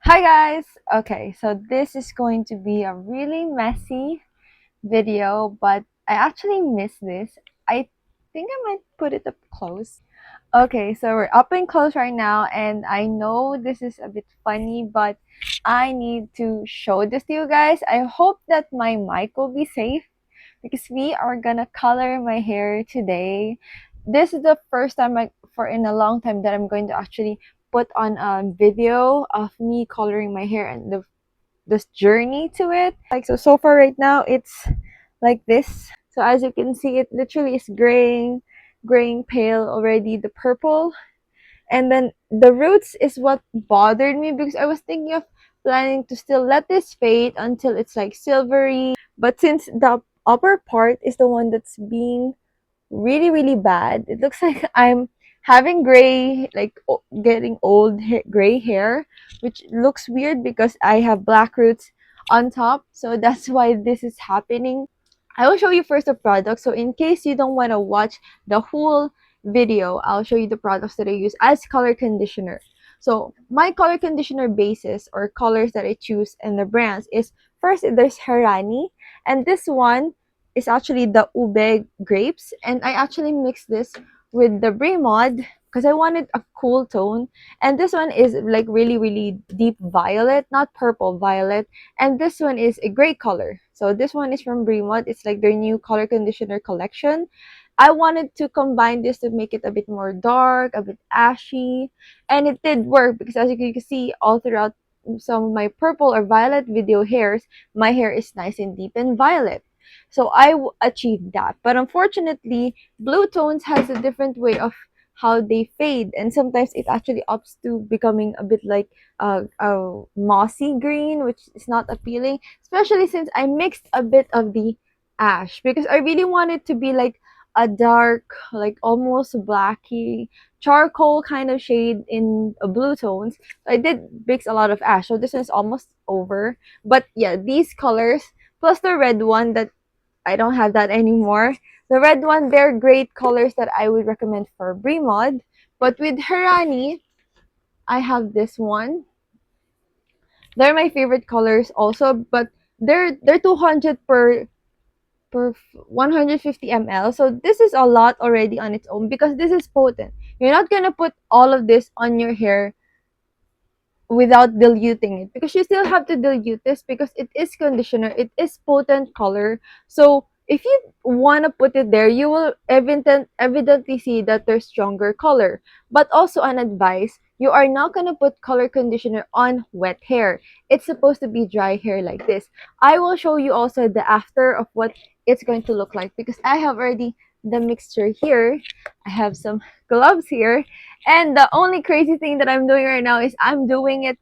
Hi guys! Okay, so this is going to be a really messy video, but I actually missed this. I think I might put it up close. Okay, so we're up and close right now, and I know this is a bit funny, but I need to show this to you guys. I hope that my mic will be safe because we are gonna color my hair today. This is the first time for in a long time that I'm going to actually put on a video of me coloring my hair and this journey to it. Like so far right now it's like this. So as you can see, it literally is graying pale already, the purple. And then the roots is what bothered me because I was thinking of planning to still let this fade until it's like silvery. But since the upper part is the one that's being really bad, it looks like I'm having gray, like getting old gray hair, which looks weird because I have black roots on top. So that's why this is happening. I will show you first the product. So in case you don't want to watch the whole video, I'll show you the products that I use as color conditioner. So my color conditioner bases or colors that I choose and the brands is first there's Herani, and this one is actually the Ube Grapes, and I actually mixed this with the Bremod because I wanted a cool tone. And this one is like really deep violet, not purple, violet, and this one is a gray color. So this one is from Bremod. It's like their new color conditioner collection. I wanted to combine this to make it a bit more dark, a bit ashy, and it did work because as you can see all throughout some of my purple or violet video hairs, my hair is nice and deep and violet. So I achieved that. But unfortunately, blue tones has a different way of how they fade, and sometimes it actually ups to becoming a bit like a mossy green, which is not appealing, especially since I mixed a bit of the ash because I really wanted to be like a dark, like almost blacky charcoal kind of shade in blue tones. So I did mix a lot of ash, so this one is almost over. But yeah, these colors plus the red one that I don't have that anymore. The red one, they're great colors that I would recommend for Bremod. But with Herani, I have this one. They're my favorite colors also, but they're 200 per 150 ml. So this is a lot already on its own because this is potent. You're not gonna put all of this on your hair without diluting it because you still have to dilute this because it is conditioner, it is potent color. So if you want to put it there, you will evidently see that there's stronger color. But also an advice, you are not going to put color conditioner on wet hair. It's supposed to be dry hair like this. I will show you also the after of what it's going to look like because I have already the mixture here. I have some gloves here, and the only crazy thing that I'm doing right now is I'm doing it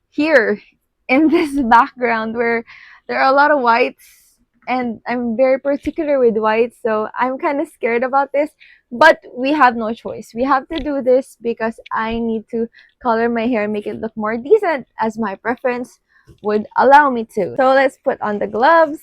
here in this background where there are a lot of whites, and I'm very particular with whites, so I'm kind of scared about this. But we have no choice. We have to do this because I need to color my hair, make it look more decent as my preference would allow me to. So let's put on the gloves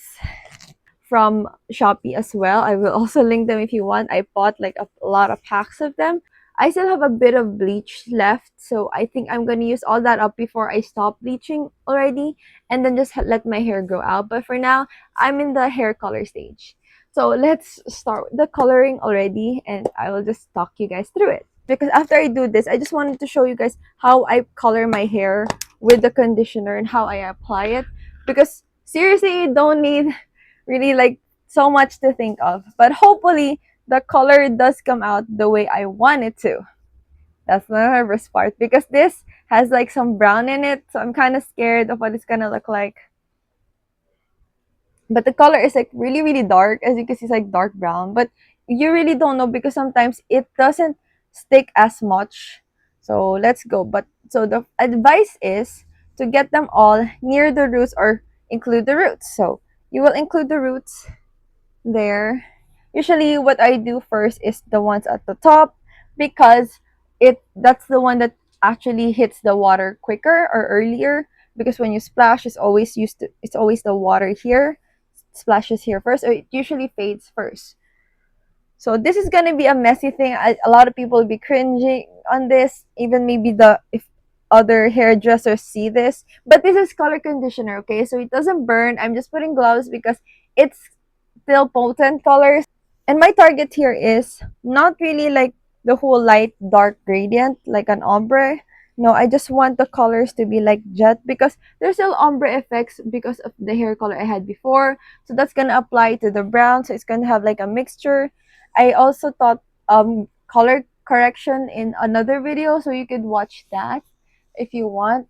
from Shopee as well. I will also link them if you want. I bought like a lot of packs of them. I still have a bit of bleach left, so I think I'm gonna use all that up before I stop bleaching already, and then just let my hair grow out. But for now, I'm in the hair color stage. So let's start with the coloring already, and I will just talk you guys through it. Because after I do this, I just wanted to show you guys how I color my hair with the conditioner and how I apply it. Because seriously, you don't need really like so much to think of. But hopefully, the color does come out the way I want it to. That's the nervous part because this has like some brown in it, so I'm kind of scared of what it's gonna look like. But the color is like really dark. As you can see, it's like dark brown, but you really don't know because sometimes it doesn't stick as much. So let's go. But so the advice is to get them all near the roots or include the roots. So you will include the roots there. Usually what I do first is the ones at the top because that's the one that actually hits the water quicker or earlier, because when you splash it's always the water here splashes here first, so it usually fades first. So this is gonna be a messy thing. A lot of people will be cringing on this, even maybe the if other hairdressers see this, but this is color conditioner, okay? So it doesn't burn. I'm just putting gloves because it's still potent colors. And my target here is not really like the whole light dark gradient like an ombre. No, I just want the colors to be like jet because there's still ombre effects because of the hair color I had before. So that's gonna apply to the brown. So it's gonna have like a mixture. I also thought color correction in another video, so you could watch that if you want.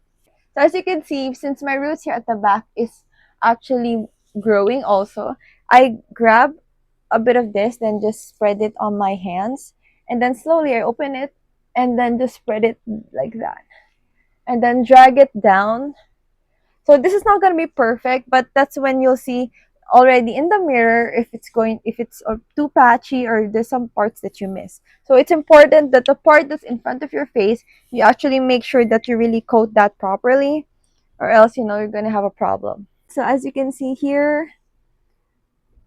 So as you can see, since my roots here at the back is actually growing also, I grab a bit of this, then just spread it on my hands. And then slowly I open it and then just spread it like that. And then drag it down. So this is not going to be perfect, but that's when you'll see already in the mirror if it's too patchy or there's some parts that you miss. So it's important that the part that's in front of your face, you actually make sure that you really coat that properly, or else you're going to have a problem. So as you can see here,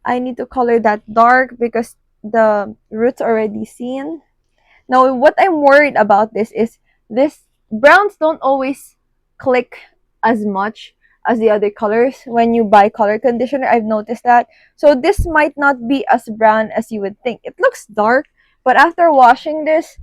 I need to color that dark because the roots already seen. Now, what I'm worried about this browns don't always click as much as the other colors when you buy color conditioner. I've noticed that. So this might not be as brown as you would think. It looks dark, but after washing this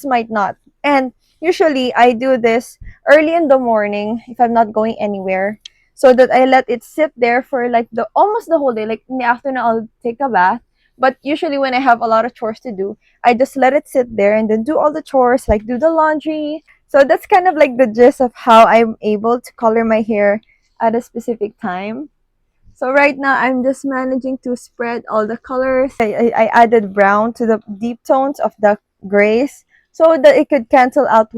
might not. And usually I do this early in the morning if I'm not going anywhere, so that I let it sit there for like the almost the whole day. Like in the afternoon I'll take a bath. But usually when I have a lot of chores to do, I just let it sit there and then do all the chores, like do the laundry. So that's kind of like the gist of how I'm able to color my hair at a specific time. So right now, I'm just managing to spread all the colors. I added brown to the deep tones of the grays so that it could cancel out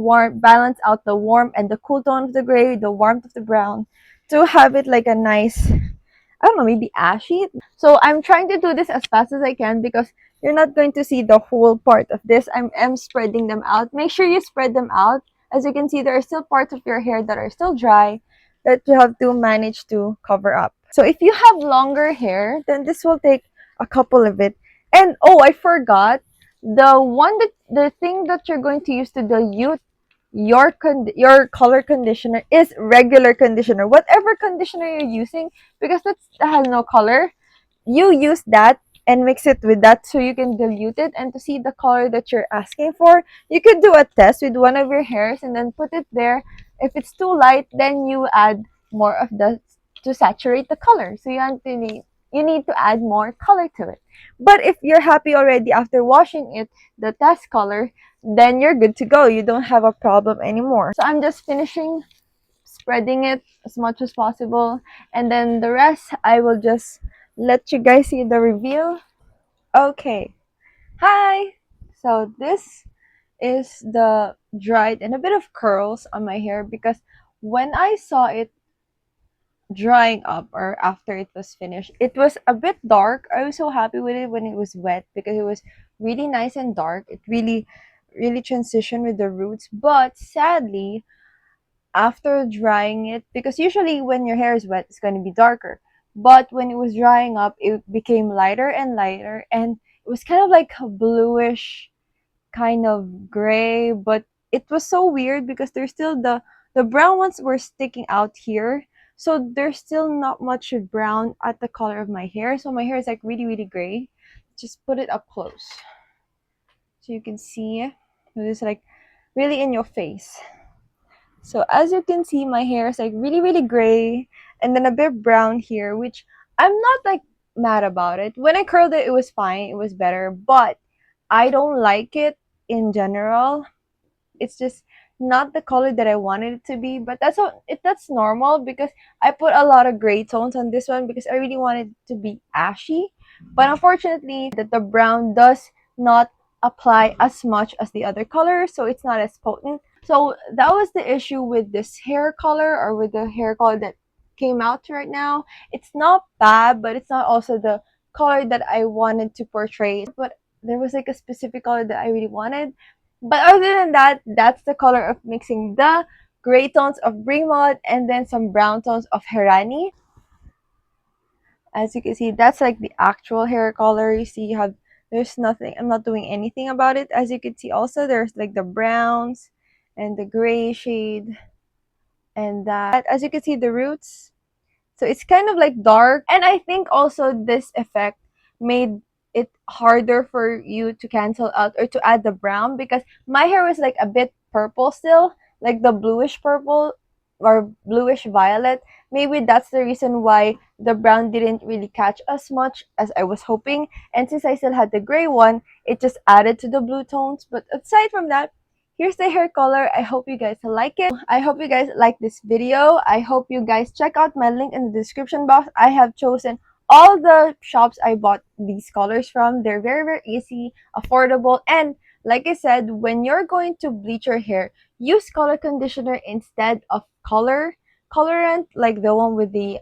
balance out the warm and the cool tone of the gray, the warmth of the brown, to have it like a nice, I don't know, maybe ashy. So I'm trying to do this as fast as I can because you're not going to see the whole part of this. I'm spreading them out. Make sure you spread them out. As you can see, there are still parts of your hair that are still dry that you have to manage to cover up. So if you have longer hair, then this will take a couple of it. And oh, I forgot, the thing that you're going to use to dilute your color conditioner is regular conditioner, whatever conditioner you're using, because that has no color. You use that and mix it with that so you can dilute it, and to see the color that you're asking for, you could do a test with one of your hairs and then put it there. If it's too light, then you add more of the to saturate the color, so you need to add more color to it. But if you're happy already after washing it, the test color, then you're good to go. You don't have a problem anymore. So I'm just finishing spreading it as much as possible, and then the rest I will just let you guys see the reveal. Okay, hi. So this is the dried and a bit of curls on my hair because when I saw it drying up or after it was finished, it was a bit dark. I was so happy with it when it was wet because it was really nice and dark. It really transitioned with the roots, but sadly after drying it, because usually when your hair is wet it's going to be darker, but when it was drying up it became lighter and lighter, and it was kind of like a bluish kind of gray. But it was so weird because there's still the brown ones were sticking out here, so there's still not much brown at the color of my hair, so my hair is like really gray. Just put it up close so you can see it is like really in your face. So as you can see, my hair is like really gray and then a bit brown here, which I'm not like mad about it. When I curled it, it was fine. It was better, but I don't like it in general. It's just not the color that I wanted it to be, but that's normal because I put a lot of gray tones on this one because I really wanted it to be ashy. But unfortunately, that the brown does not apply as much as the other colors, so it's not as potent. So that was the issue with this hair color, or with the hair color that came out right now. It's not bad, but it's not also the color that I wanted to portray. But there was like a specific color that I really wanted. But other than that, that's the color of mixing the gray tones of Bremod and then some brown tones of Herani. As you can see, that's like the actual hair color. You see, there's nothing, I'm not doing anything about it. As you can see also, there's like the browns and the gray shade, and that, as you can see, the roots. So it's kind of like dark. And I think also this effect made it harder for you to cancel out or to add the brown, because my hair was like a bit purple still, like the bluish purple or bluish violet. Maybe that's the reason why the brown didn't really catch as much as I was hoping. And since I still had the gray one, it just added to the blue tones. But aside from that, here's the hair color. I hope you guys like it. I hope you guys like this video. I hope you guys check out my link in the description box. I have chosen all the shops I bought these colors from. They're very, very easy, affordable, and like I said, when you're going to bleach your hair, use color conditioner instead of colorant, like the one with the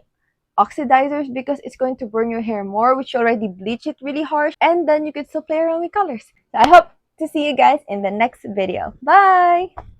oxidizers, because it's going to burn your hair more, which you already bleach it really harsh, and then you could still play around with colors. So I hope to see you guys in the next video. Bye!